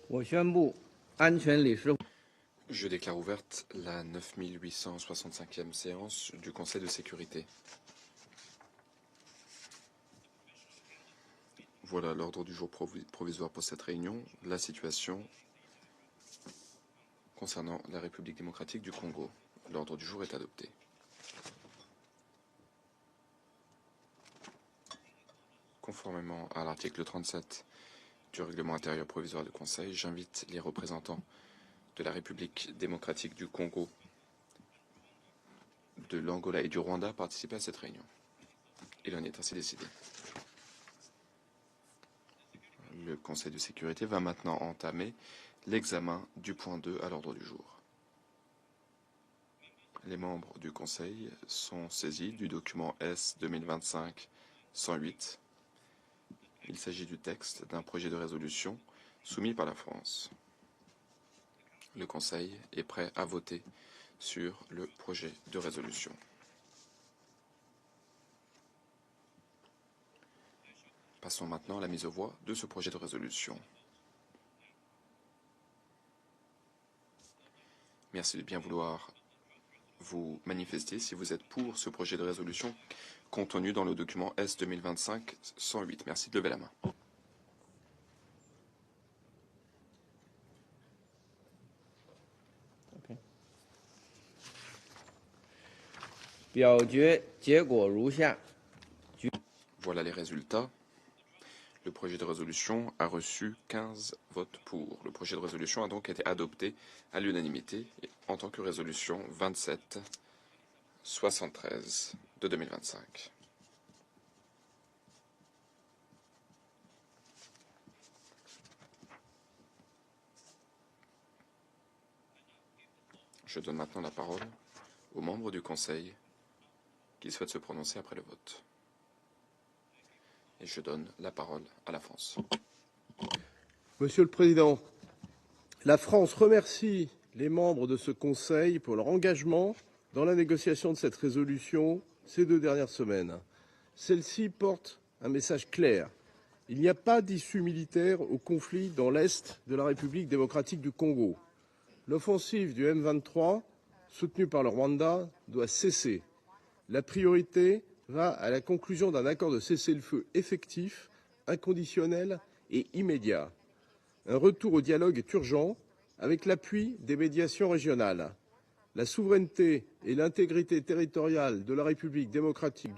我宣布，安全理事会 Je déclare ouverte la 9865e séance du Conseil de sécurité. Voilà l'ordre du jour provisoire pour cette réunion, la situation concernant la République démocratique du Congo. L'ordre du jour est adopté. Conformément à l'article 37 du règlement intérieur provisoire du Conseil, j'invite les représentants de la République démocratique du Congo, de l'Angola et du Rwanda à participer à cette réunion. Il en est ainsi décidé. Le Conseil de sécurité va maintenant entamer l'examen du point 2 à l'ordre du jour. Les membres du Conseil sont saisis du document S 2025-108. Il s'agit du texte d'un projet de résolution soumis par la France. Le Conseil est prêt à voter sur le projet de résolution. Passons maintenant à la mise aux voix de ce projet de résolution. Merci de bien vouloir vous manifester si vous êtes pour ce projet de résolution contenu dans le document S 2025-108. Merci de lever la main. OK。表决结果如下。Voilà les résultats. Le projet de résolution a reçu 15 votes pour. Le projet de résolution a donc été adopté à l'unanimité en tant que résolution 27-73 de 2025. Je donne maintenant la parole aux membres du Conseil qui souhaitent se prononcer après le vote. Et je donne la parole à la France. Monsieur le Président, la France remercie les membres de ce Conseil pour leur engagement dans la négociation de cette résolution ces 2 dernières semaines. Celle-ci porte un message clair. Il n'y a pas d'issue militaire au conflit dans l'Est de la République démocratique du Congo. L'offensive du M23, soutenue par le Rwanda, doit cesser. La priorité va à la conclusion d'un accord de cessez-le-feu effectif, inconditionnel et immédiat. Un retour au dialogue est urgent avec l'appui des médiations régionales. La souveraineté et l'intégrité territoriale de la République démocratique